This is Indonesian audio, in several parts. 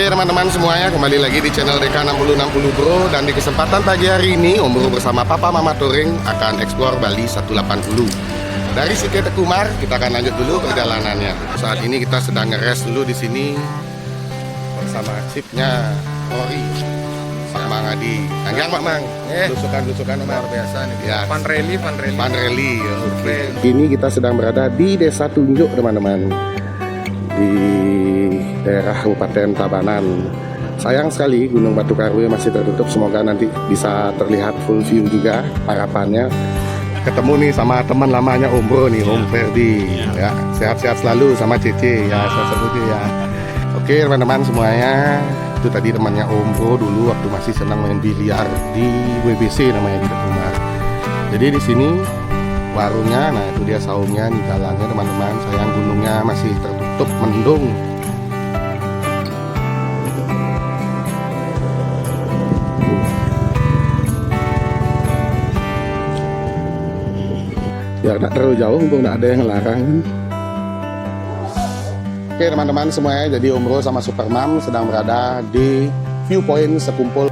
Oke teman-teman semuanya, kembali lagi di channel DK6060 Bro. Dan di kesempatan pagi hari ini Om Bro bersama Papa Mama Touring akan eksplor Bali 180. Dari Siti Tekumar kita akan lanjut dulu perjalanannya. Saat ini kita sedang ngeres dulu di sini bersama chipnya Ori Pak Mang Adi. Anggang Pak Mang, lusukan luar biasa nih ya. Fun rally ya. Oke. Ini kita sedang berada di Desa Tunjuk teman-teman, di daerah Kabupaten Tabanan. Sayang sekali Gunung Batu Karu masih tertutup. Semoga nanti bisa terlihat full view juga. Harapannya ketemu nih sama teman lamanya Om Bro nih, Om Ferdi ya. Sehat-sehat selalu sama Cece ya, sehat ya. Oke teman-teman semuanya, itu tadi temannya Om Bro dulu waktu masih senang main biliar di WBC namanya di Tekumar. Jadi di sini warungnya, nah itu dia saungnya nih jalannya teman-teman. Sayang gunungnya masih tertutup mendung. Biar tidak terlalu jauh, mumpung tidak ada yang ngelarang. Oke teman-teman semuanya, jadi Om Bro sama Supermam sedang berada di viewpoint Sekumpul.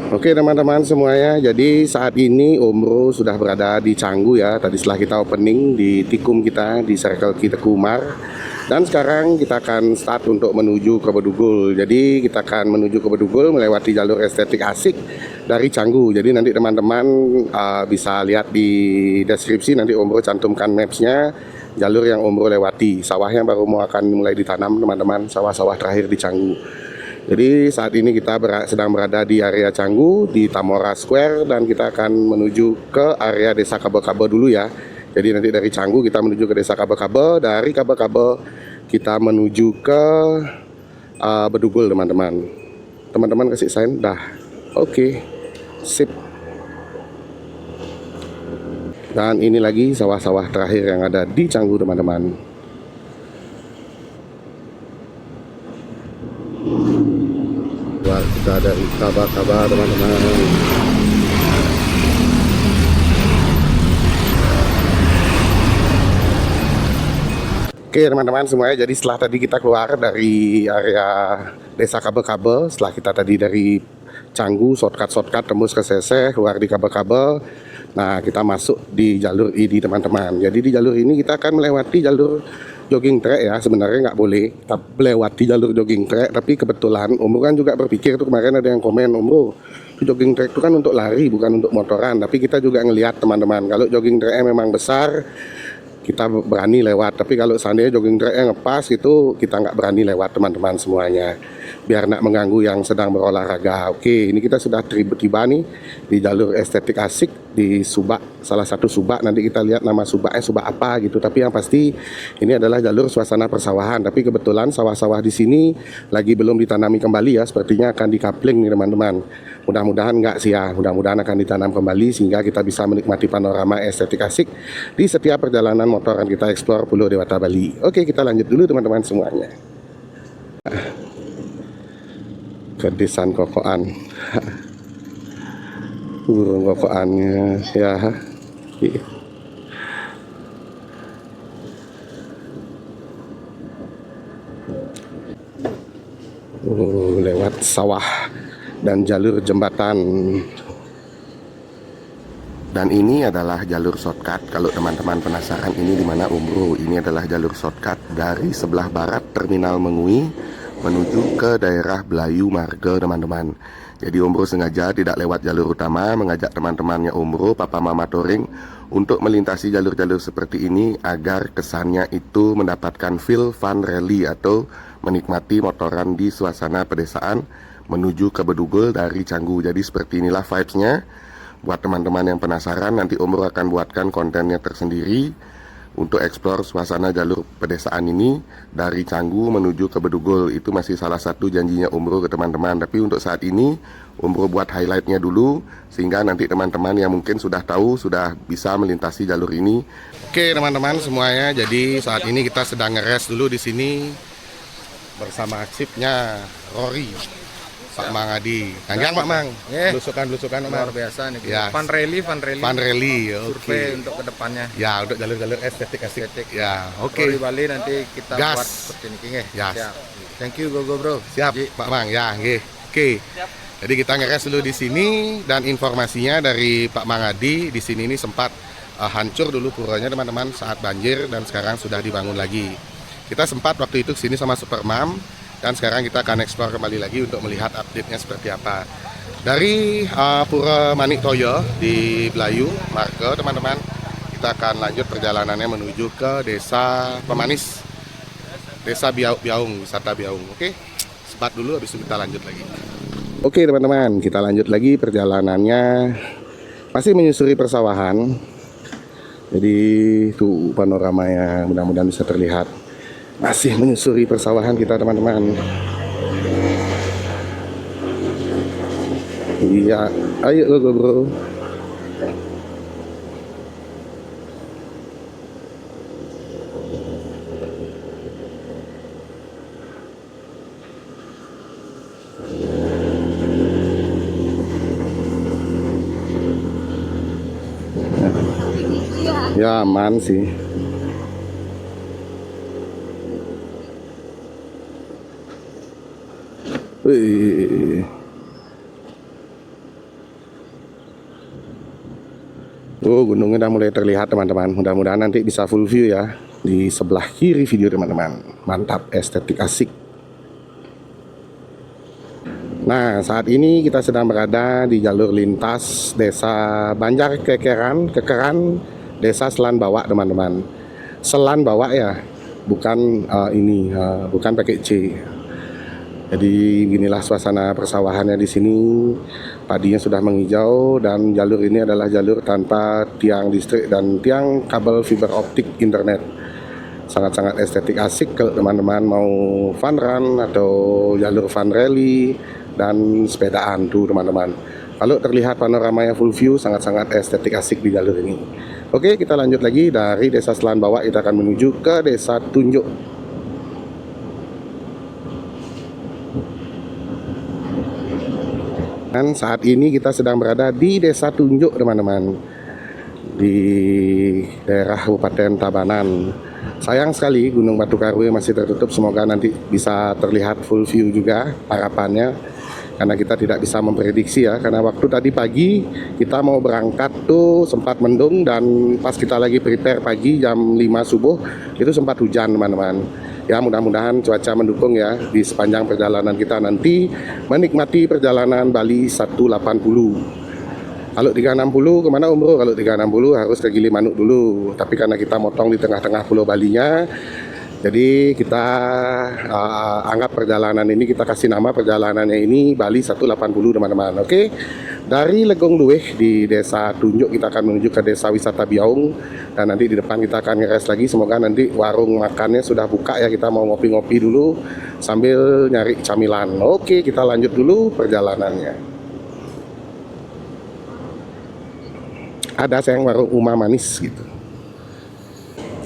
Oke teman-teman semuanya, jadi saat ini Om Bro sudah berada di Canggu ya. Tadi setelah kita opening di tikum kita di Circle Kita Kumar. Dan sekarang kita akan start untuk menuju ke Bedugul. Jadi kita akan menuju ke Bedugul melewati jalur estetik asik dari Canggu. Jadi nanti teman-teman bisa lihat di deskripsi, nanti Om Bro cantumkan mapsnya jalur yang Om Bro lewati. Sawahnya baru mau akan mulai ditanam teman-teman, sawah-sawah terakhir di Canggu. Jadi saat ini kita sedang berada di area Canggu, di Tamora Square, dan kita akan menuju ke area Desa Kabel-Kabel dulu ya. Jadi nanti dari Canggu kita menuju ke Desa Kabel-Kabel, dari Kabel-Kabel kita menuju ke Bedugul teman-teman. Teman-teman kasih sign, dah. Oke, sip. Dan ini lagi sawah-sawah terakhir yang ada di Canggu teman-teman. Kita ada kabar teman-teman. Oke teman-teman semuanya, jadi setelah tadi kita keluar dari area Desa Kabel-Kabel, setelah kita tadi dari Canggu shortcut tembus ke Seseh, keluar di Kabel-Kabel. Nah kita masuk di jalur ini teman-teman. Jadi di jalur ini kita akan melewati jalur jogging track ya. Sebenarnya nggak boleh kita melewati jalur jogging track, tapi kebetulan Om Bro kan juga berpikir tuh, kemarin ada yang komen, Om Bro jogging track itu kan untuk lari bukan untuk motoran. Tapi kita juga ngelihat teman-teman, kalau jogging tracknya memang besar kita berani lewat, tapi kalau seandainya jogging tracknya ngepas itu kita nggak berani lewat teman-teman semuanya, biar nggak mengganggu yang sedang berolahraga. Oke, ini kita sudah tiba nih di jalur estetik asik di Subak, salah satu Subak. Nanti kita lihat nama Subaknya Subak apa gitu, tapi yang pasti ini adalah jalur suasana persawahan. Tapi kebetulan sawah-sawah di sini lagi belum ditanami kembali ya, sepertinya akan dikapling nih teman-teman. Mudah-mudahan enggak sih ya, mudah-mudahan akan ditanam kembali sehingga kita bisa menikmati panorama estetik asik di setiap perjalanan motoran kita eksplor Pulau Dewata Bali. Oke, kita lanjut dulu teman-teman semuanya. Ke Desan Kokoan. Burung kokoannya ya. Lewat sawah dan jalur jembatan. Dan ini adalah jalur shortcut. Kalau teman-teman penasaran ini di mana Om Bro, ini adalah jalur shortcut dari sebelah barat Terminal Mengui menuju ke daerah Belayu Marga teman-teman. Jadi Om Bro sengaja tidak lewat jalur utama, mengajak teman-temannya Om Bro, Papa Mama Touring untuk melintasi jalur-jalur seperti ini agar kesannya itu mendapatkan feel fun rally atau menikmati motoran di suasana pedesaan menuju ke Bedugul dari Canggu. Jadi seperti inilah vibes-nya. Buat teman-teman yang penasaran, nanti Om Bro akan buatkan kontennya tersendiri. untuk eksplor suasana jalur pedesaan ini dari Canggu menuju ke Bedugul. Itu masih salah satu janjinya Om Bro ke teman-teman. Tapi untuk saat ini Om Bro buat highlightnya dulu, sehingga nanti teman-teman yang mungkin sudah tahu sudah bisa melintasi jalur ini. Oke teman-teman semuanya, jadi saat ini kita sedang ngeres dulu di sini bersama chipnya Rory, Pak Mang Adi. Kanggang Pak Mang, belusukan Mang. Luar biasa nih. Ya. Fun rally. Survei Survei untuk kedepannya. Ya, untuk jalur-jalur estetik. Ya, oke. Di Bali nanti kita Gas. buat seperti ini. Ya. Siap. Thank you, go bro. Siap, Pak Mang. Ya, oke. Jadi kita ngeres dulu di sini, dan informasinya dari Pak Mang Adi, di sini ini sempat hancur dulu puranya teman-teman saat banjir, dan sekarang sudah dibangun lagi. Kita sempat waktu itu kesini sama Supermam, dan sekarang kita akan eksplor kembali lagi untuk melihat update-nya seperti apa. Dari Pura Manik Toyo di Belayu, Marke teman-teman, kita akan lanjut perjalanannya menuju ke Desa Pemanis, Desa Biaung, wisata Biaung. Oke, sempat dulu, habis itu kita lanjut lagi. Oke teman-teman, kita lanjut lagi perjalanannya, masih menyusuri persawahan. Jadi tuh panoramanya, mudah-mudahan bisa terlihat. Masih menyusuri persawahan kita teman-teman. Iya, ayo go bro. Ya aman sih. Wih. Oh, gunungnya udah mulai terlihat teman-teman. Mudah-mudahan nanti bisa full view ya di sebelah kiri video teman-teman. Mantap, estetik asik. Nah, saat ini kita sedang berada di jalur lintas Desa Banjar Kekeran, Desa Selan Bawak teman-teman. Selan Bawak ya, bukan bukan pakai C. Jadi beginilah suasana persawahannya di sini. Padinya sudah menghijau, dan jalur ini adalah jalur tanpa tiang listrik dan tiang kabel fiber optik internet. Sangat-sangat estetik asik kalau teman-teman mau fun run atau jalur fun rally dan sepedaan tuh teman-teman. Kalau terlihat panoramanya full view, sangat-sangat estetik asik di jalur ini. Oke, kita lanjut lagi dari Desa Selan Bawak, kita akan menuju ke Desa Tunjuk. Dan saat ini kita sedang berada di Desa Tunjuk teman-teman, di daerah Kabupaten Tabanan. Sayang sekali Gunung Batu Karu masih tertutup. Semoga nanti bisa terlihat full view juga harapannya, karena kita tidak bisa memprediksi ya. Karena waktu tadi pagi kita mau berangkat tuh sempat mendung, dan pas kita lagi prepare pagi jam 5 subuh itu sempat hujan teman-teman. Ya mudah-mudahan cuaca mendukung ya di sepanjang perjalanan kita nanti menikmati perjalanan Bali 180. Kalau 360 kemana Om Bro? Kalau 360 harus ke Gilimanuk dulu. Tapi karena kita motong di tengah-tengah Pulau Balinya, jadi kita anggap perjalanan ini, kita kasih nama perjalanannya ini Bali 180 teman-teman. Oke, dari Legong Luweh di Desa Tunjuk kita akan menuju ke Desa Wisata Biaung, dan nanti di depan kita akan ngeres lagi. Semoga nanti warung makannya sudah buka ya, kita mau ngopi-ngopi dulu sambil nyari camilan. Oke, kita lanjut dulu perjalanannya. Ada sayang warung Uma Manis gitu.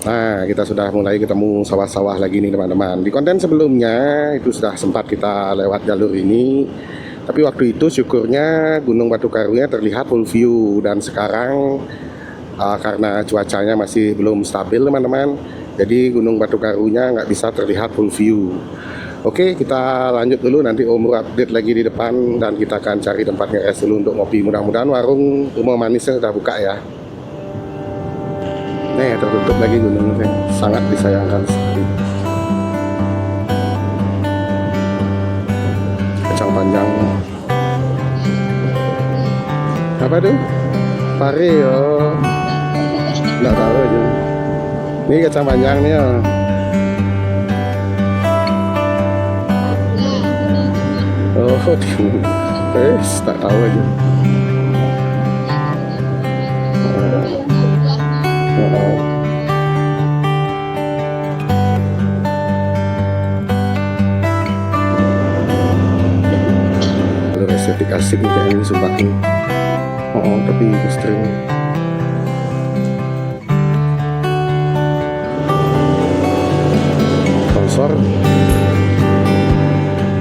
Nah, kita sudah mulai ketemu sawah-sawah lagi nih teman-teman. Di konten sebelumnya itu sudah sempat kita lewat jalur ini, tapi waktu itu syukurnya Gunung Batu Karunya terlihat full view. Dan sekarang karena cuacanya masih belum stabil teman-teman, jadi Gunung Batu Karunya nggak bisa terlihat full view. Oke, kita lanjut dulu, nanti Om Bro update lagi di depan, dan kita akan cari tempat ngeres dulu untuk ngopi. Mudah-mudahan warung Uma Manisnya sudah buka ya. Nih, tertutup lagi gunungnya, sangat disayangkan sekali. Kacang panjang. Apa tuh? Pare yo. Nggak tahu aja. Ini kacang panjang nih ya. Oh, tak tahu aja. estetik asik nih kayak ini sumpah nih. Oh, tapi misteri sponsor.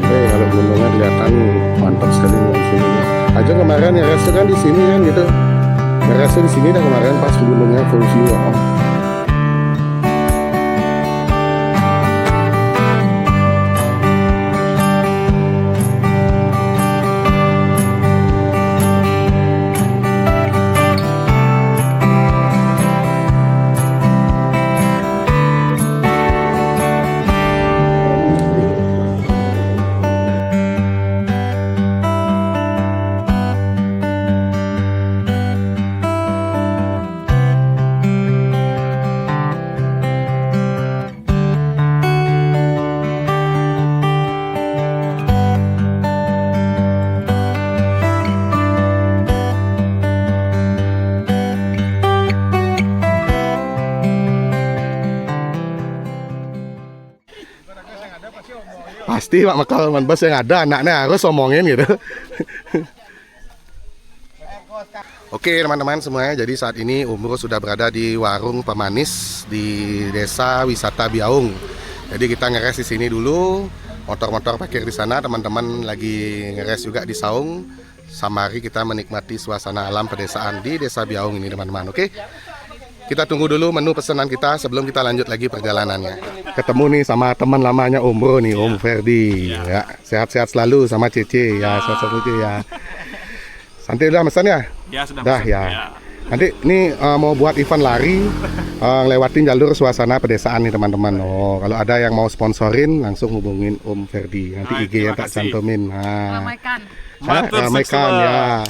Kalau gunungnya kelihatan mantap sekali di sini. Aja kemarin ya rasa kan di sini kan gitu. Rasa di sini dah kemarin pas gunungnya full view. Pasti Pak Makal Manbas yang ada anaknya harus omongin gitu. Oke teman-teman semuanya, jadi saat ini Umbro sudah berada di warung pemanis di Desa Wisata Biaung. Jadi kita ngeres di sini dulu, motor-motor parkir di sana, teman-teman lagi ngeres juga di saung. Samari kita menikmati suasana alam pedesaan di Desa Biaung ini teman-teman. Oke. Kita tunggu dulu menu pesanan kita sebelum kita lanjut lagi perjalanannya. Ketemu nih sama teman lamanya Umbro nih, Om Ferdi. Ya, sehat-sehat selalu sama Cece ya, sehat selalu ya. Santai udah pesan ya? Ya sudah. Dah ya. Nanti ini mau buat event lari, lewatin jalur suasana pedesaan nih teman-teman. Oh, kalau ada yang mau sponsorin langsung hubungin Om Ferdi. Nanti IG yang tak cantumin. Nah, ramaikan ya.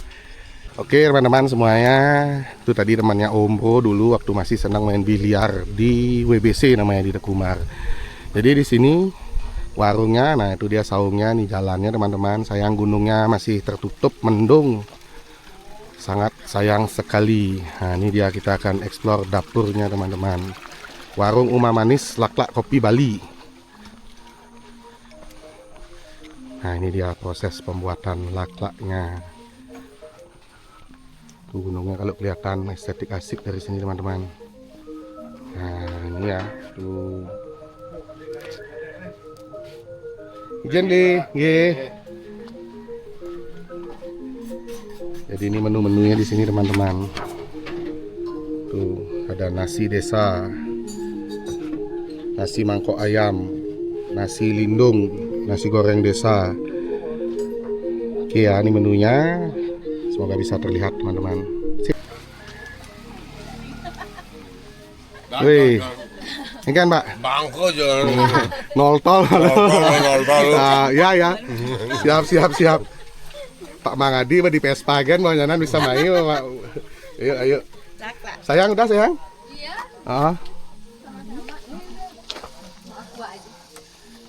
Oke teman-teman semuanya, itu tadi temannya Umbro dulu waktu masih senang main biliar di WBC namanya di Tekumar. Jadi di sini warungnya, nah itu dia saungnya nih jalannya teman-teman. Sayang gunungnya masih tertutup mendung, sangat sayang sekali. Nah ini dia kita akan explore dapurnya teman-teman. Warung Uma Manis Laklak Kopi Bali. Nah ini dia proses pembuatan laklaknya. Tuh gunungnya kalau kelihatan estetik asik dari sini teman-teman. Nah ini ya tuh. Ijen deh, ye. Jadi ini menu-menunya di sini teman-teman. Tuh ada nasi desa, nasi mangkok ayam, nasi lindung, nasi goreng desa. Oke ya ini menunya. Semoga bisa terlihat teman-teman. Wih, ini kan Mbak. Bangko jangan Nol tol. Ya. Siap. Pak Mangadi di Vespa kan mau nyanan bisa main Pak. Ayo. Sayang udah sayang? Iya.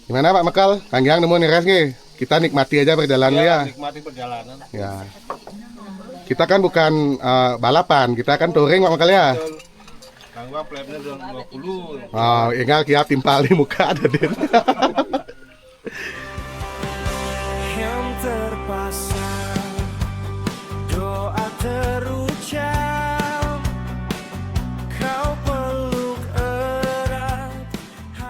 Gimana Pak Makal? Kanggiang nemu neres nih. Kita nikmati aja perjalanan ya. nikmati perjalanan. Ya. Kita kan bukan balapan, kita kan touring Pak Makal ya. Kang Bang platnya udah 20. Oh, ingat ya timpal di muka ada Den. Yang terpasang, doa terucap, kau peluk erat.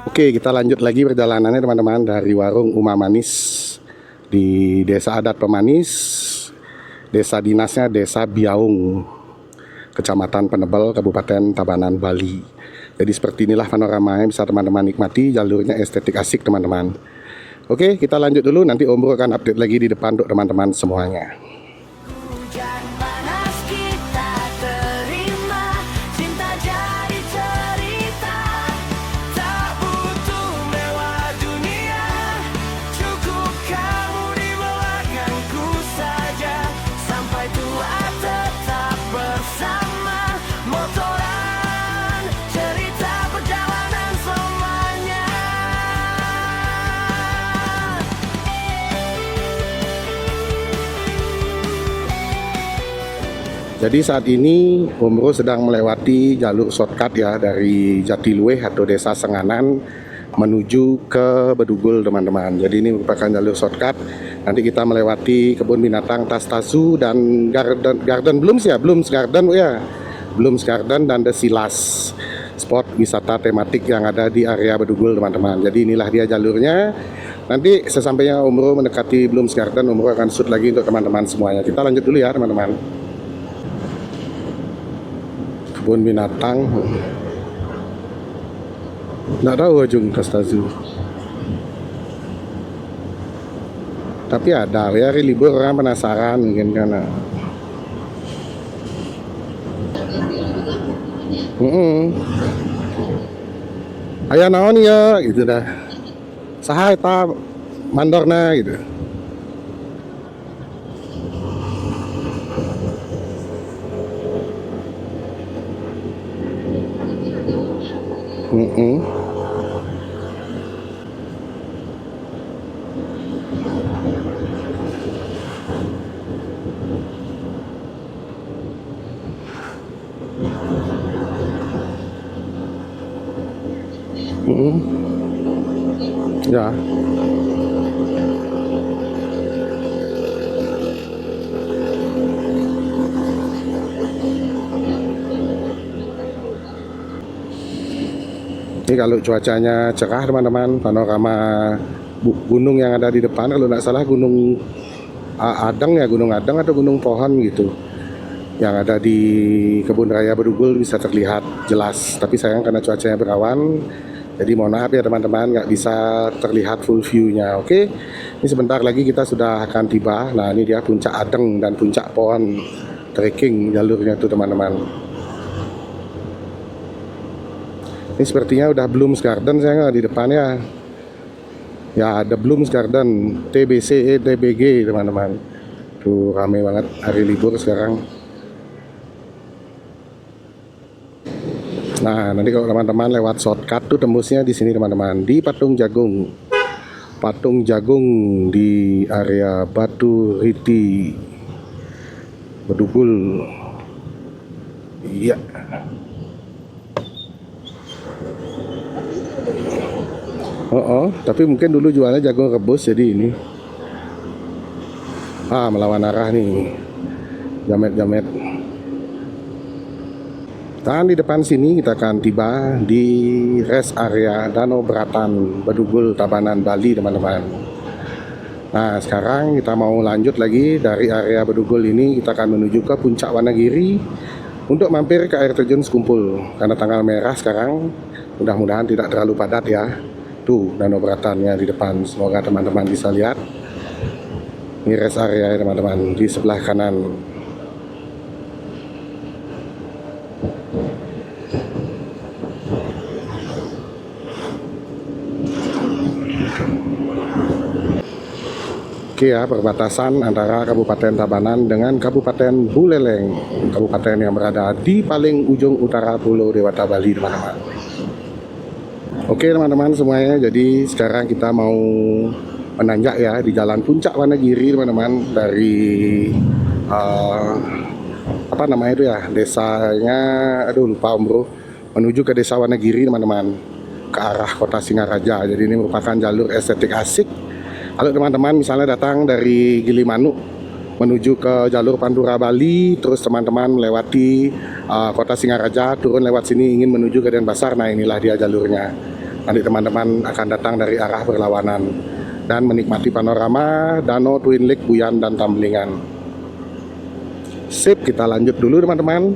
Oke, kita lanjut lagi perjalanannya teman-teman dari warung Uma Manis di Desa Adat Pemanis, desa dinasnya Desa Biaung, Kecamatan Penebel, Kabupaten Tabanan, Bali. Jadi seperti inilah panoramanya, bisa teman-teman nikmati, jalurnya estetik asik teman-teman. Oke, kita lanjut dulu, nanti Umbro akan update lagi di depan untuk teman-teman semuanya. Hujan panas kita terima, cinta jadi cerita. Tak butuh mewah dunia, cukup kamu di belakangku saja. Sampai tua tetap bersama, motoran cerita perjalanan semuanya. Jadi saat ini Umbro sedang melewati jalur shortcut ya dari Jatiluwe atau Desa Senganan menuju ke Bedugul teman-teman. Jadi ini merupakan jalur shortcut. Nanti kita melewati kebun binatang Tas-Tasu dan Garden Blooms ya, Blooms Garden ya. Blooms Garden dan The Silas, spot wisata tematik yang ada di area Bedugul teman-teman. Jadi inilah dia jalurnya. Nanti sesampainya Om Bro mendekati Blooms Garden, Om Bro akan shoot lagi untuk teman-teman semuanya. Kita lanjut dulu ya teman-teman. Kebun binatang. Nggak tahu ujung Tas-Tasu. Tapi ada ya, hari libur orang penasaran mungkin karena. Ayah naon ya gitu dah. Saha eta mandorna gitu. Ya. Ini kalau cuacanya cerah teman-teman, panorama gunung yang ada di depan, kalau nggak salah Gunung Adeng ya, Gunung Adeng atau Gunung Pohon gitu, yang ada di Kebun Raya Bedugul bisa terlihat jelas. Tapi sayang karena cuacanya berawan, jadi mohon maaf ya teman-teman, nggak bisa terlihat full view-nya. Oke, ini sebentar lagi kita sudah akan tiba. Nah ini dia Puncak Adeng dan Puncak Pohon, trekking jalurnya tuh teman-teman. Ini sepertinya udah Blooms Garden saya nggak di depannya. Ya ada Blooms Garden, TBC, TBG teman-teman. Tuh rame banget hari libur sekarang. Nah, nanti kalau teman-teman lewat shortcut tuh tembusnya di sini teman-teman, di Patung Jagung. Patung Jagung di area Batu Riti, Bedugul. Iya. Tapi mungkin dulu jualnya jagung rebus jadi ini. Melawan arah nih. Jamet-jamet. Dan di depan sini kita akan tiba di rest area Danau Beratan, Bedugul, Tabanan, Bali teman-teman. Nah sekarang kita mau lanjut lagi dari area Bedugul ini, kita akan menuju ke Puncak Wanagiri untuk mampir ke air terjun Sekumpul. Karena tanggal merah sekarang, mudah-mudahan tidak terlalu padat ya. Tuh Danau Beratannya di depan, semoga teman-teman bisa lihat. Ini rest area ya teman-teman, di sebelah kanan. Oke ya, perbatasan antara Kabupaten Tabanan dengan Kabupaten Buleleng, kabupaten yang berada di paling ujung utara Pulau Dewata Bali teman-teman. Oke teman-teman semuanya, jadi sekarang kita mau menanjak ya di jalan Puncak Wanagiri teman-teman, dari apa namanya itu ya, desanya, aduh lupa Om Bro, menuju ke desa Wanagiri teman-teman, ke arah kota Singaraja. Jadi ini merupakan jalur estetik asik. Kalau teman-teman misalnya datang dari Gilimanuk menuju ke jalur Pantura Bali, terus teman-teman melewati kota Singaraja, turun lewat sini ingin menuju ke Denpasar, nah inilah dia jalurnya. Nanti teman-teman akan datang dari arah berlawanan dan menikmati panorama Danau Twin Lake, Buyan dan Tambelingan. Sip, kita lanjut dulu teman-teman.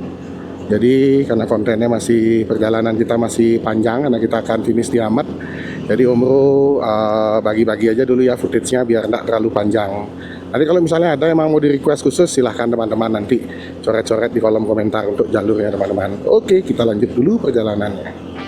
Jadi karena kontennya masih, perjalanan kita masih panjang karena kita akan finish di Amet. Jadi Om Bro bagi-bagi aja dulu ya footage-nya biar enggak terlalu panjang. Nanti kalau misalnya ada yang mau di request khusus, silahkan teman-teman nanti coret-coret di kolom komentar untuk jalurnya teman-teman. Oke, kita lanjut dulu perjalanannya.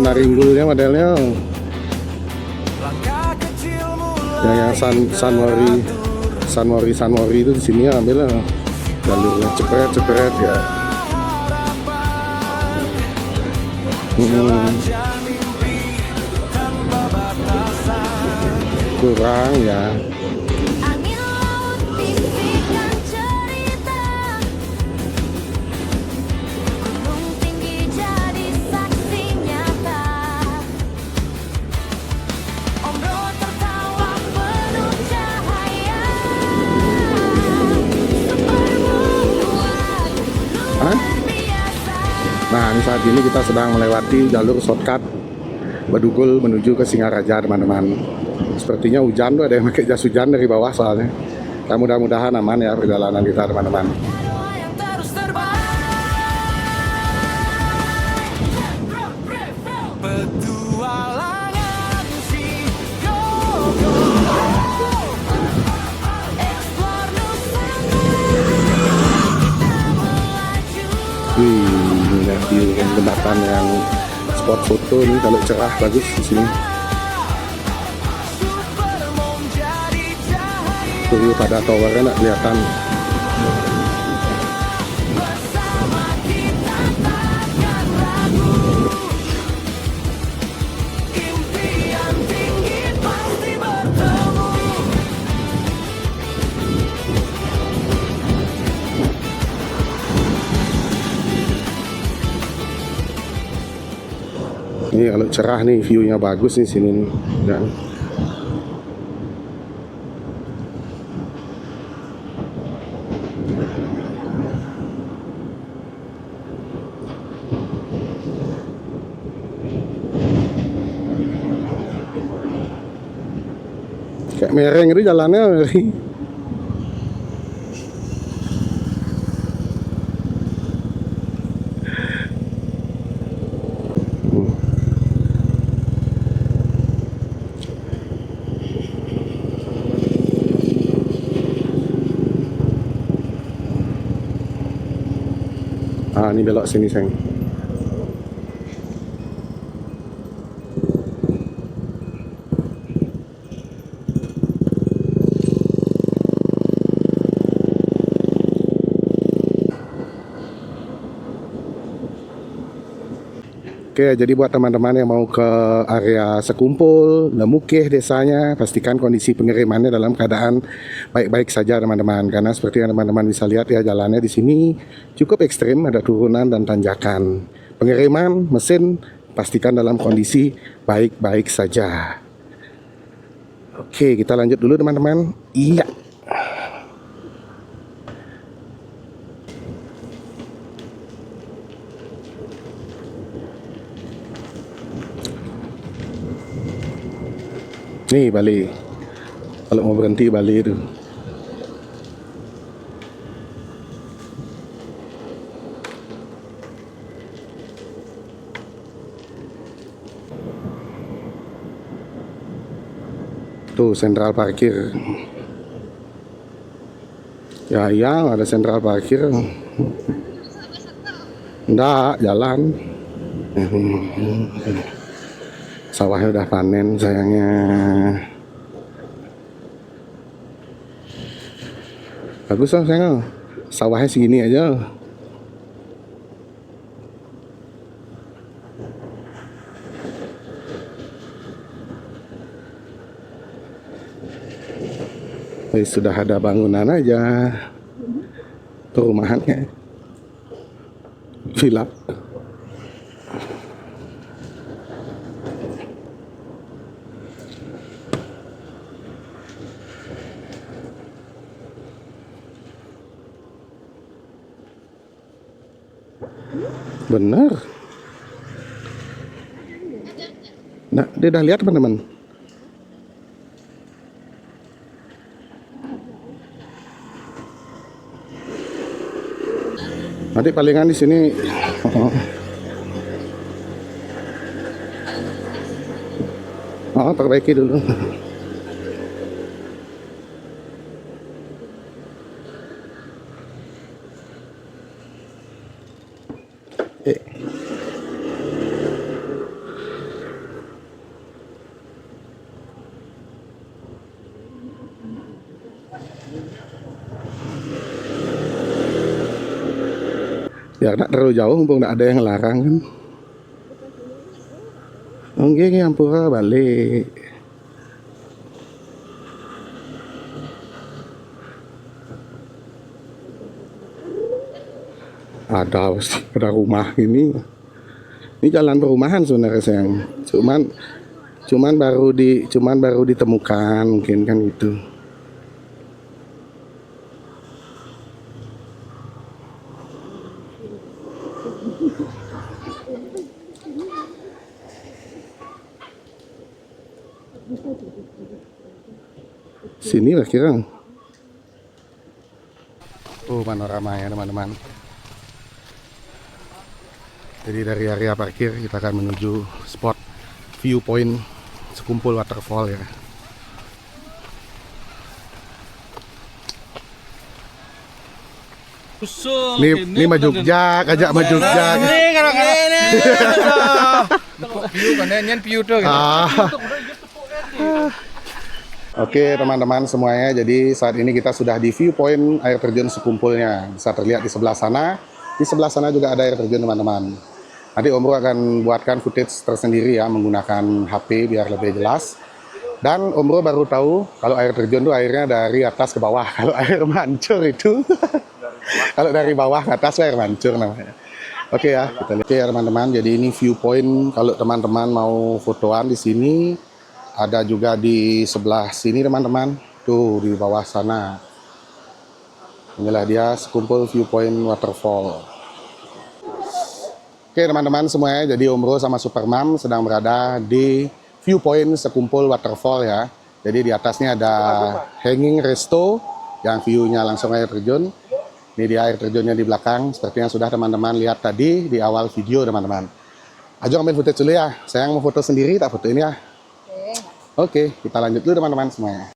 Naringgulnya modelnya yang Sunmori itu di sini ya, ambil jalurnya cepet ya. Kurang ya. Angin laut bisikkan cerita, gunung tinggi jadi saksi nyata. Ombro tertawa penuh cahaya, supermoon Hah? luar biasa. Nah, ini saat ini kita sedang melewati jalur shortcut Bedugul menuju ke Singaraja, teman-teman. Sepertinya hujan tuh, ada yang pakai jas hujan dari bawah soalnya. Ya, mudah-mudahan aman ya perjalanan kita, teman-teman. Doa yang terus terbang. Petualangan si go go go. Explore Nusantara, kita melaju. Wih, lihat view jembatan yang spot foto nih, kalau cerah bagus di sini. Supermoon jadi cahaya, Tuh pada towernya nggak kelihatan. bersama kita takkan ragu. Impian tinggi pasti bertemu. Ini kalau cerah nih, view-nya bagus nih sini nih. Ya. Kayak mereng itu jalannya. Ah, ini belok sini, sayang. Oke, jadi buat teman-teman yang mau ke area Sekumpul, Lemukeh desanya, pastikan kondisi pengirimannya dalam keadaan baik-baik saja, teman-teman. Karena seperti yang teman-teman bisa lihat ya, jalannya di sini cukup ekstrim, ada turunan dan tanjakan. Pengiriman mesin pastikan dalam kondisi baik-baik saja. Oke, kita lanjut dulu, teman-teman. Iya. Nih Bali, kalau mau berhenti Bali itu. Tuh sentral parkir. Ya iya, ada sentral parkir. Enggak, jalan. Sawahnya udah panen sayangnya. Bagus lah sayang, sawahnya segini aja. Sudah ada bangunan aja. Perumahannya villa. Benar. Nah, dia udah lihat teman-teman. Nanti palingan di sini. Oh, perbaiki dulu. Ya nggak terlalu jauh, mumpung nggak ada yang larang kan. Oke, Ampura balik. Ada rumah ini. Ini jalan perumahan sebenarnya sayang. Cuman baru ditemukan mungkin kan gitu. Sini lah kira. Oh, panoramanya teman-teman. Jadi dari area parkir kita akan menuju spot viewpoint Sekumpul Waterfall ya. Ini mah Jogja, ajak mah Jogja. View kan nyen view tuh gitu. Oke teman-teman semuanya, jadi saat ini kita sudah di viewpoint air terjun Sekumpulnya. Bisa terlihat di sebelah sana. Di sebelah sana juga ada air terjun teman-teman. Nanti Om Bro akan buatkan footage tersendiri ya menggunakan HP biar lebih jelas. Dan Om Bro baru tahu kalau air terjun itu airnya dari atas ke bawah. Kalau air mancur itu kalau dari bawah ke atas air mancur namanya. Oke ya, kita lihat ya teman-teman. Jadi ini viewpoint kalau teman-teman mau fotoan di sini. Ada juga di sebelah sini teman-teman. Tuh di bawah sana. Inilah dia Sekumpul Viewpoint Waterfall. Oke teman-teman semuanya, jadi Om Bro sama Supermam sedang berada di viewpoint Sekumpul Waterfall ya. Jadi di atasnya ada hanging resto yang view-nya langsung air terjun. Ini dia air terjunnya di belakang, seperti yang sudah teman-teman lihat tadi di awal video teman-teman. Ajo ambil footage dulu ya, saya mau foto sendiri, tak foto ini ya. Oke, kita lanjut dulu teman-teman semuanya.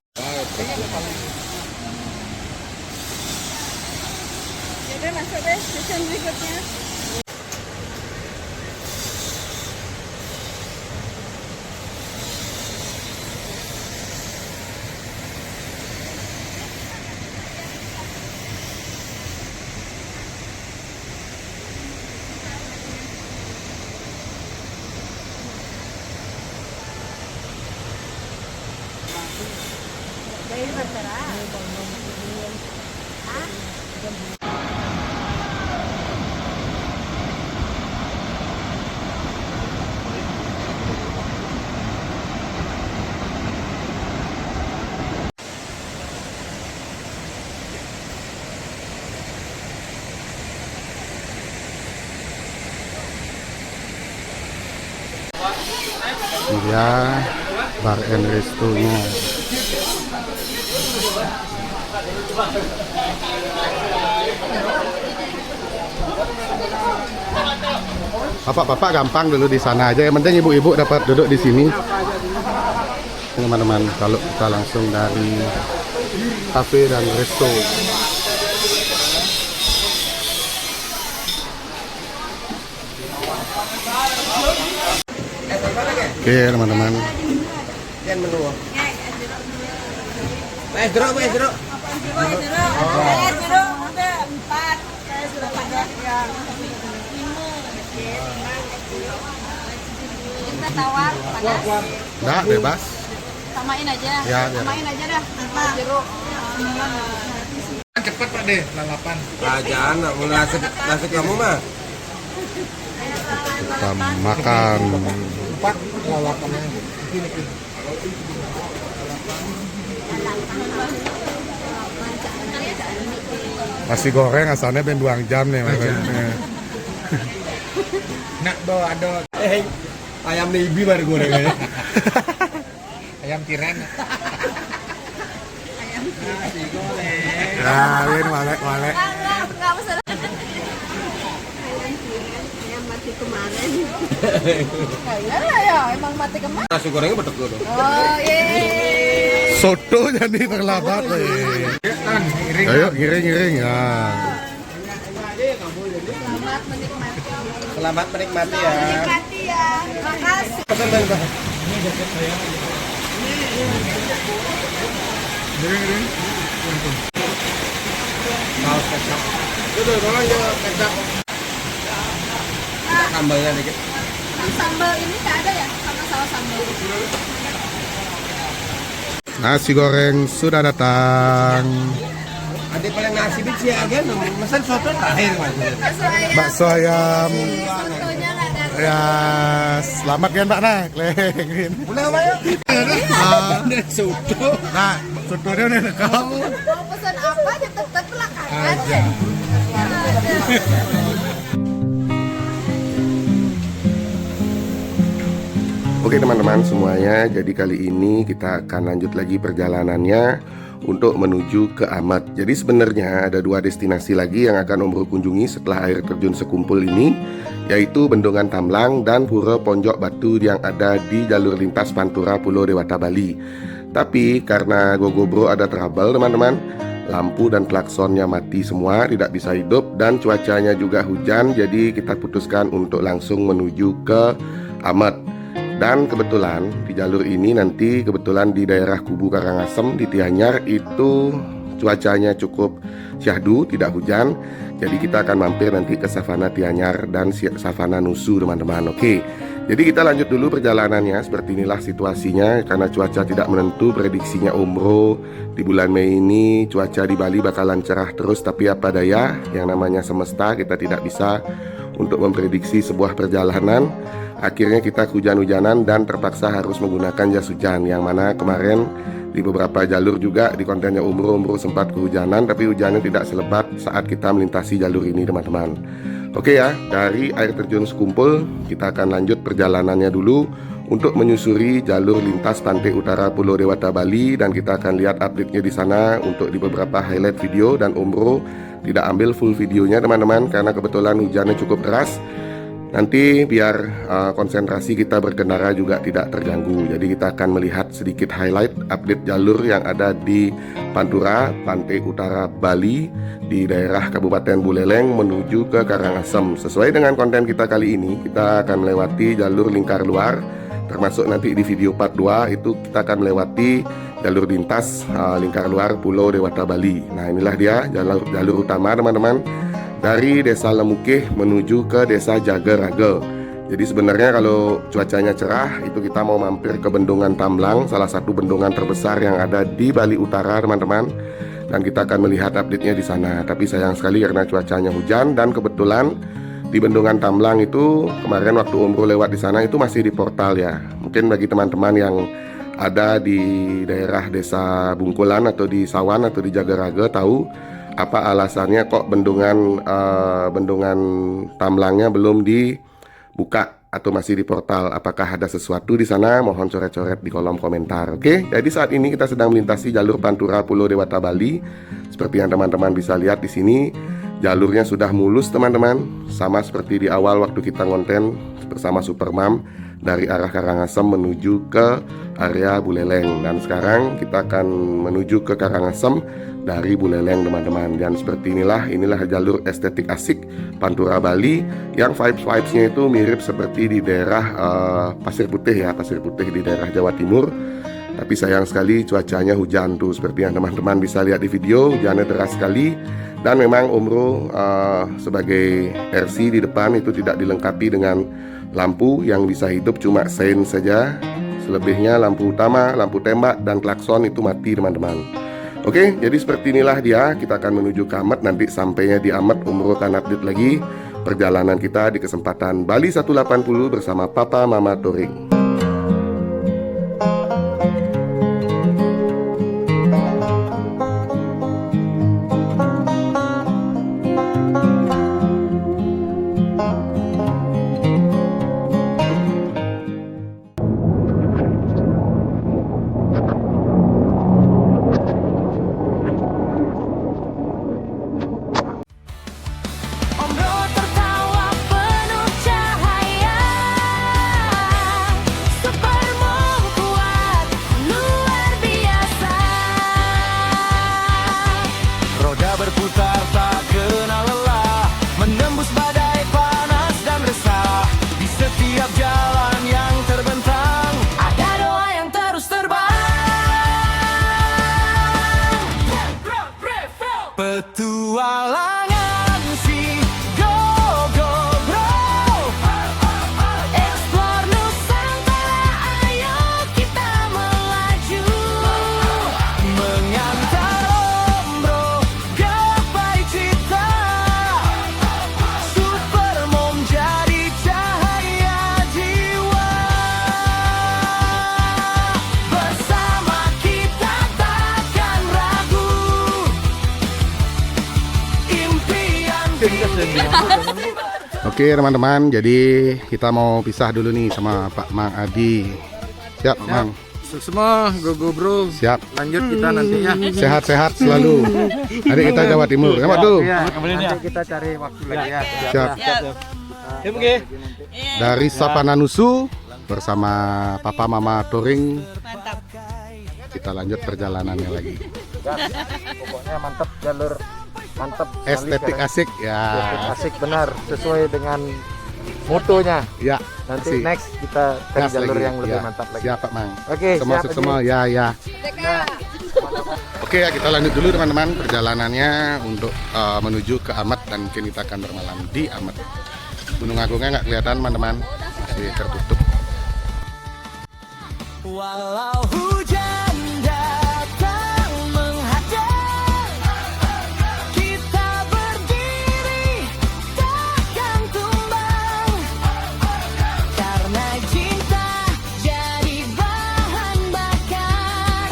Jadi masuk deh session berikutnya. Ini dia bar and resto-nya. Bapak-bapak gampang dulu di sana aja. Yang penting ibu-ibu dapat duduk di sini. Teman-teman, kalau kita langsung dari cafe dan resto. Oke teman-teman. Yang menu. Jeruk, jeruk. Jeruk udah 4. Saya sudah pakai yang 5. Kita tawar panas. Enggak, bebas. Samain aja. Ya, biar. Samain aja dah. Jeruk. Cepet Pak deh, lalapan. Jangan, mau nasi kamu mah. Kita makan. 4 lalapannya. Nasi goreng asalnya ben 2 jam nih. Nak do ada Ayam nebi baru gorengnya. ayam tiren. Ya, ini walek. Enggak masalah. Ayam mati kemarin. Iyalah ya, emang mati kemarin. Nasi gorengnya betul tuh. Oh, yeay. Soto jadi terlambat. Ayo giring ya. Selamat menikmati. Selamat menikmati ya. Menikmati ya. Makasih. Saus kecap. Tuh, tolong ya kecap. Sambalnya dikit. Sambal ini nggak ada ya? Sama saus sambal. Nasi goreng sudah datang. Ada paling nasi biji aja, mesen soto terakhir mas. Bakso ayam. Sotonya nggak datang. Ya, selamat ya Mbak Nah. Klengin. Boleh apa ya? Ada soto. Nah, sotonya udah dekat. Mau pesan apa aja tetap belakangan. Aja. Oke teman-teman semuanya, jadi kali ini kita akan lanjut lagi perjalanannya untuk menuju ke Amet. Jadi sebenarnya ada dua destinasi lagi yang akan Om Bro kunjungi setelah air terjun sekumpul ini, yaitu Bendungan Tamlang dan Pura Ponjok Batu yang ada di jalur lintas Pantura Pulau Dewata Bali. Tapi karena Gogo Bro ada trouble teman-teman, lampu dan klaksonnya mati semua, tidak bisa hidup, dan cuacanya juga hujan, jadi kita putuskan untuk langsung menuju ke Amet. Dan kebetulan di jalur ini nanti kebetulan di daerah Kubu Karangasem di Tianyar itu cuacanya cukup syahdu, tidak hujan. Jadi kita akan mampir nanti ke Savana Tianyar dan Savana Nusu teman-teman. Oke, jadi kita lanjut dulu perjalanannya. Seperti inilah situasinya karena cuaca tidak menentu. Prediksinya Om Bro di bulan Mei ini cuaca di Bali bakalan cerah terus. Tapi apa daya, yang namanya semesta, kita tidak bisa untuk memprediksi sebuah perjalanan. Akhirnya kita hujan-hujanan dan terpaksa harus menggunakan jas hujan, yang mana kemarin di beberapa jalur juga di kontennya Om Bro sempat kehujanan, tapi hujannya tidak selebat saat kita melintasi jalur ini teman-teman. Oke ya, dari air terjun Sekumpul kita akan lanjut perjalanannya dulu untuk menyusuri jalur lintas pantai utara Pulau Dewata Bali, dan kita akan lihat update-nya di sana untuk di beberapa highlight video. Dan Om Bro tidak ambil full videonya teman-teman karena kebetulan hujannya cukup deras. Nanti biar konsentrasi kita berkendara juga tidak terganggu. Jadi kita akan melihat sedikit highlight update jalur yang ada di Pantura, pantai utara Bali, di daerah Kabupaten Buleleng menuju ke Karangasem. Sesuai dengan konten kita kali ini, kita akan melewati jalur lingkar luar. Termasuk nanti di video part 2 itu kita akan melewati jalur lintas lingkar luar Pulau Dewata Bali. Nah inilah dia jalur utama teman-teman, dari Desa Lemukeh menuju ke Desa Jagerage. Jadi sebenarnya kalau cuacanya cerah itu kita mau mampir ke Bendungan Tamlang, salah satu bendungan terbesar yang ada di Bali Utara teman-teman. Dan kita akan melihat update-nya di sana. Tapi sayang sekali karena cuacanya hujan, dan kebetulan di Bendungan Tamlang itu kemarin waktu Om Bro lewat di sana itu masih di portal ya. Mungkin bagi teman-teman yang ada di daerah Desa Bungkulan atau di Sawan atau di Jagerage tahu apa alasannya kok bendungan Tamlangnya belum dibuka atau masih di portal. Apakah ada sesuatu di sana? Mohon coret-coret di kolom komentar. Oke, jadi saat ini kita sedang melintasi jalur Pantura Pulau Dewata Bali. Seperti yang teman-teman bisa lihat di sini, jalurnya sudah mulus teman-teman, sama seperti di awal waktu kita ngonten bersama Supermam dari arah Karangasem menuju ke area Buleleng. Dan sekarang kita akan menuju ke Karangasem dari Buleleng teman-teman. Dan seperti inilah jalur estetik asik Pantura Bali yang vibes-nya itu mirip seperti di daerah Pasir Putih ya, Pasir Putih di daerah Jawa Timur. Tapi sayang sekali cuacanya hujan tuh, seperti yang teman-teman bisa lihat di video, hujannya deras sekali. Dan memang Om Bro sebagai RC di depan itu tidak dilengkapi dengan lampu, yang bisa hidup cuma sein saja. Selebihnya lampu utama, lampu tembak, dan klakson itu mati teman-teman. Oke, jadi seperti inilah dia. Kita akan menuju ke Amet. Nanti sampainya di Amet, Om Bro akan update lagi perjalanan kita di kesempatan Bali 180 bersama Papa Mama Touring. Om Bro tertawa penuh cahaya. Oke teman-teman, jadi kita mau pisah dulu nih sama Pak Mang Adi. Siap Pak Mang? Semua go bro. Siap. Lanjut kita nantinya. Sehat-sehat selalu. Hari kita Jawa Timur, ya Pak tuh. Nanti kita cari waktu lagi ya. Siap. Dari Sapananusu bersama Papa Mama Touring. Kita lanjut perjalanannya lagi. Pokoknya mantap jalur mantap. Estetik asik ya. Asik benar sesuai dengan motonya. Ya. Nanti asik. next kita cari Gas jalur lagi. yang lebih Ya, mantap lagi. Siap Pak Mang. Oke, Termasuk siap, semua ya ya. Oke ya, kita lanjut dulu teman-teman perjalanannya untuk menuju ke Amat, dan mungkin kita akan bermalam di Amat. Gunung Agungnya nggak kelihatan teman-teman, masih tertutup. Walau hujan datang menghadang, kita berdiri takkan tumbang, karena cinta jadi bahan bakar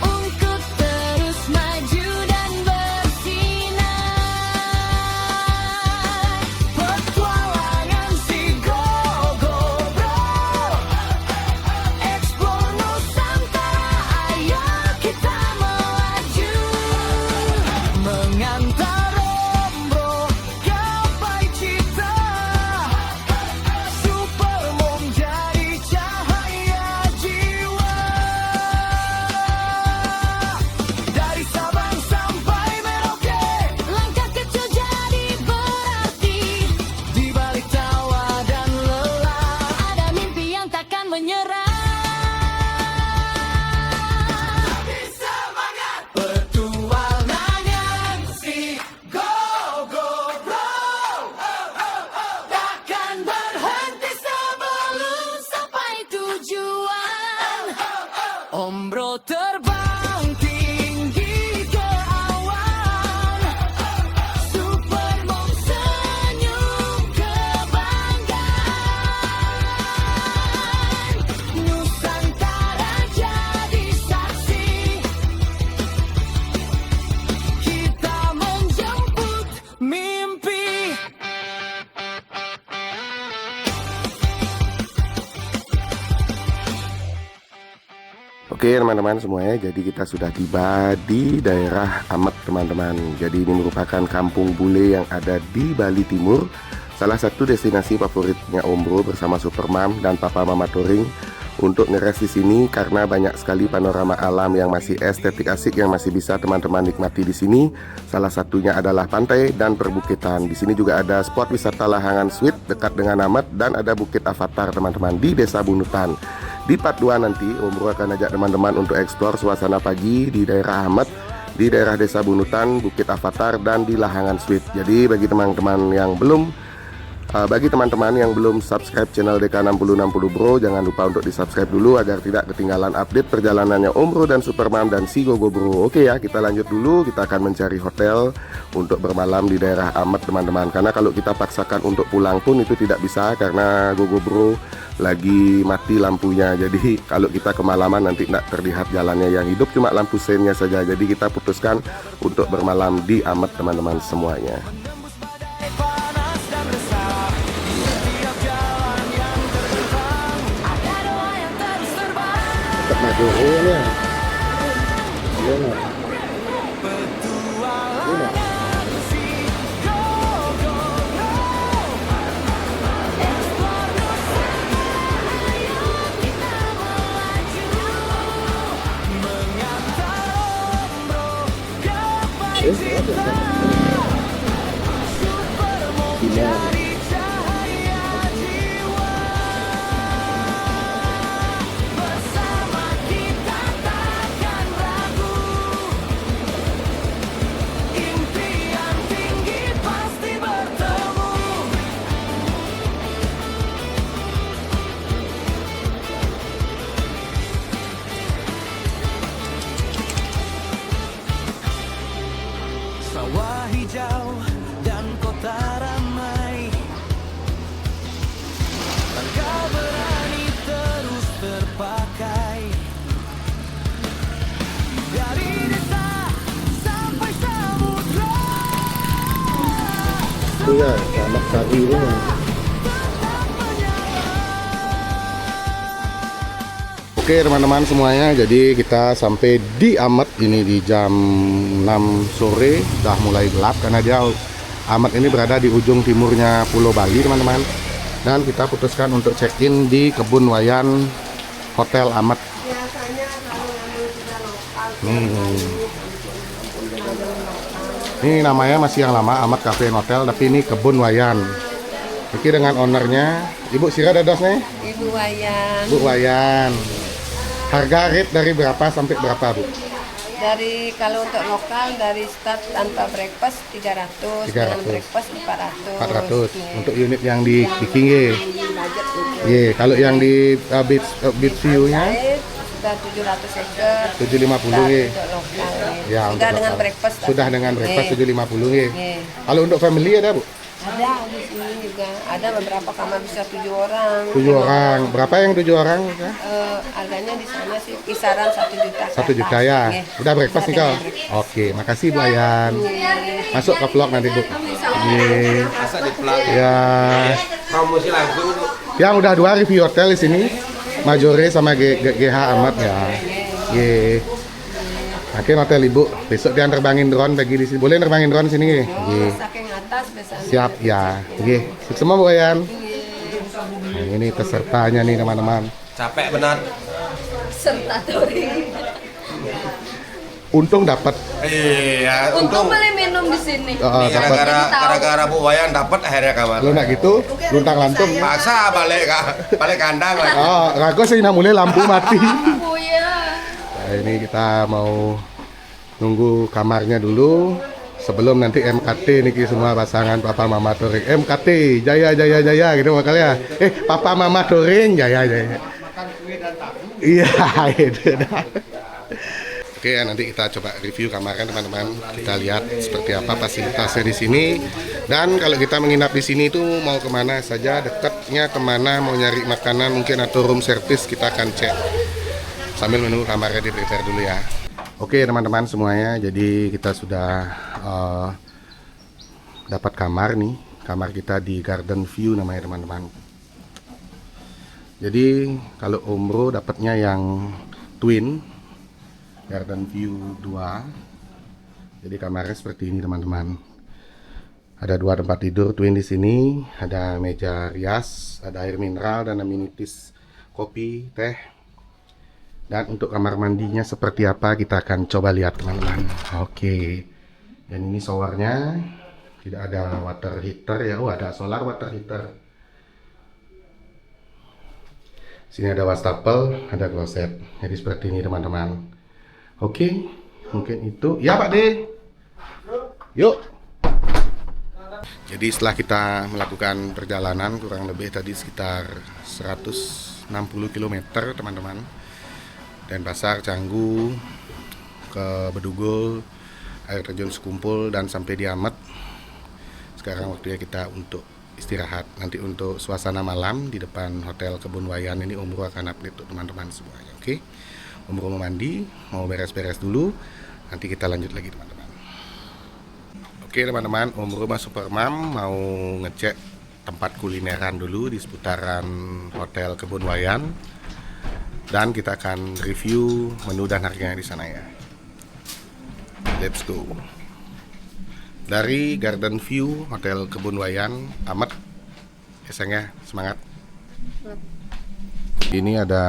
untuk terus maju dan bersinar. Petualangan si Go-Go Bro, explore Nusantara, ayo kita melaju, mengantar ombro gapai cita, Supermom jadi cahaya jiwa. Dari Sabang sampai Merauke, langkah kecil jadi berarti, di balik tawa dan lelah ada mimpi yang takkan menyerah. Semangat petualangan si Go-Go Bro, takkan berhenti sebelum sampai tujuan. Ombro terbang tinggi ke awan, Supermom senyum kebanggaan, Nusantara jadi saksi, kita menjemput mimpi. Oke teman-teman semuanya, jadi kita sudah tiba di daerah Amat teman-teman. Jadi ini merupakan kampung bule yang ada di Bali Timur, salah satu destinasi favoritnya Om Bro bersama Supermom dan Papa Mama Touring untuk ngeres di sini, karena banyak sekali panorama alam yang masih estetik asik yang masih bisa teman-teman nikmati di sini. Salah satunya adalah pantai dan perbukitan. Di sini juga ada spot wisata Lahangan Sweet dekat dengan Amat, dan ada Bukit Avatar teman-teman di Desa Bunutan. Di part 2 nanti Om Bro akan ajak teman-teman untuk eksplor suasana pagi di daerah Amat, di daerah Desa Bunutan, Bukit Avatar, dan di Lahangan Sweet. Jadi bagi teman-teman yang belum subscribe channel DK6060 Bro, jangan lupa untuk di subscribe dulu agar tidak ketinggalan update perjalanannya Om Bro dan Supermom dan si Go-Go Bro. Oke ya, kita lanjut dulu. Kita akan mencari hotel untuk bermalam di daerah Amat teman-teman, karena kalau kita paksakan untuk pulang pun itu tidak bisa, karena Go-Go Bro lagi mati lampunya. Jadi kalau kita kemalaman nanti tidak terlihat jalannya, yang hidup cuma lampu sennya saja. Jadi kita putuskan untuk bermalam di Amat teman-teman semuanya. Panas dan resah, di setiap jalan yang terbentang, ada doa yang terus terbang. Petualangan si Go-Go Bro, explore Nusantara, ayo kita melaju, mengantar ombro gapai cita, Supermom jadi cahaya jiwa. Bersama kita takkan ragu, impian tinggi pasti bertemu. Sawah itu ya, selamat pagi itu. Oke teman-teman semuanya, jadi kita sampai di Amet ini di jam 6 sore, udah mulai gelap karena dia Amet ini berada di ujung timurnya Pulau Bali teman-teman. Dan kita putuskan untuk check-in di Kebun Wayan Hotel Amet. Biasanya kalau yang sudah lokal Ini namanya masih yang lama, Amet Cafe and Hotel, tapi ini Kebun Wayan. Oke, dengan ownernya Ibu Sira Dados nih. Ibu Wayan Bu Wayan. Harga rate dari berapa sampai berapa, Bu? dari kalau untuk lokal dari start tanpa breakfast 300, 300. dengan breakfast 400. 400 untuk unit yang di King Ye. Budget gitu. Ye, kalau yang di beach view-nya Air sudah 700 ekor. 750 ye. Untuk lokal. Ya, Sudah untuk dengan lokal. breakfast. Sudah dengan breakfast 750 ye. Ye. Kalau untuk family ada, Bu? Ada di sini juga. Ada beberapa kamar bisa 7 orang. 7 orang. Berapa yang 7 orang? Harganya di sana sih kisaran 1 juta. 1 juta ya. Ye. Udah breakfast nih Sudah kau. dengan breakfast. Oke, makasih Bu Ayan. Masuk ke vlog nanti, Bu. Ye. Masa di plug Ya. promosi langsung tuh. Yang udah 2 review hotel di sini. Majore sama GH Amat ya. Ye. Makin hotel Ibu. Besok dia terbangin drone bagi di sini. Boleh terbangin drone sini? Ye. Saking atas biasanya. Siap ya. Oke, semua Bu Ayan. Nah, ini pesertanya nih teman-teman. Capek benar. Serta touring. Untung dapat. Iya, Untuk untung beli minum di sini. Dapat. gara-gara Bu Wayan dapat akhirnya kamar. Kalau nggak gitu, luntang lantung. Paksa balik kandang lagi. Oh, ragu sih mulai lampu mati. Oh ya. Nah, ini kita mau nunggu kamarnya dulu sebelum nanti MKT niki semua pasangan Papa Mama Touring. MKT Jaya Jaya Jaya gitu makanya. Papa Mama Touring Jaya Jaya. Iya, itu dah. Oke, nanti kita coba review kamarnya teman-teman. Kita lihat seperti apa fasilitasnya di sini. Dan kalau kita menginap di sini itu mau kemana saja, dekatnya kemana, mau nyari makanan mungkin atau room service kita akan cek sambil menunggu kamarnya di prepare dulu ya. Oke teman-teman semuanya, jadi kita sudah dapat kamar nih. Kamar kita di Garden View namanya teman-teman. Jadi kalau Omro dapatnya yang twin Garden View 2. Jadi kamarnya seperti ini teman-teman. Ada 2 tempat tidur twin di sini, ada meja rias, ada air mineral dan amenities kopi, teh. Dan untuk kamar mandinya seperti apa kita akan coba lihat teman-teman. Oke. Dan ini showernya tidak ada water heater ya. Oh, ada solar water heater. Sini ada wastafel, ada kloset. Jadi seperti ini teman-teman. Oke, mungkin itu. Ya Pak De. Yuk. Jadi setelah kita melakukan perjalanan kurang lebih tadi sekitar 160 km teman-teman. Dan Pasar Canggu ke Bedugul, air terjun Sekumpul dan sampai di Amet. Sekarang waktunya kita untuk istirahat. Nanti untuk suasana malam di depan Hotel Kebun Wayan ini Omro akan update untuk teman-teman semuanya. Oke. Omro mau mandi, mau beres-beres dulu. Nanti kita lanjut lagi teman-teman. Oke teman-teman, Omro masuk Supermam mau ngecek tempat kulineran dulu di seputaran Hotel Kebun Wayan. Dan kita akan review menu dan harganya di sana ya. Let's go. Dari Garden View Hotel Kebun Wayan, Amet. Esengnya semangat. Ini ada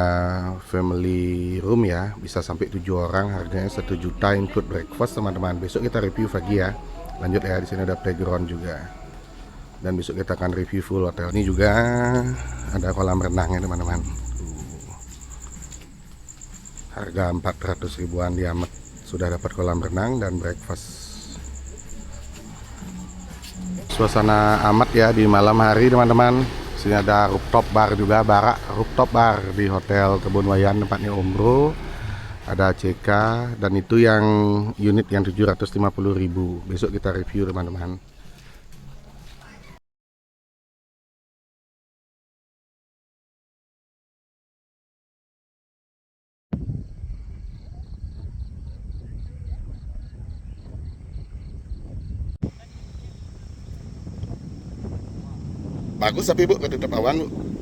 family room ya, bisa sampai 7 orang, harganya 1 juta include breakfast teman-teman. Besok kita review pagi ya. Lanjut ya, di sini ada playground juga. Dan besok kita akan review full hotel. Ini juga ada kolam renangnya teman-teman. Harga 400 ribuan di Amet. Sudah dapat kolam renang dan breakfast. Suasana Amet ya di malam hari teman-teman. Sini ada rooftop bar juga, barak rooftop bar di Hotel Kebun Wayan tempatnya Omro. Ada CK dan itu yang unit yang 750.000. Besok kita review teman-teman. Bagus tapi Bu, tetap awan Bu.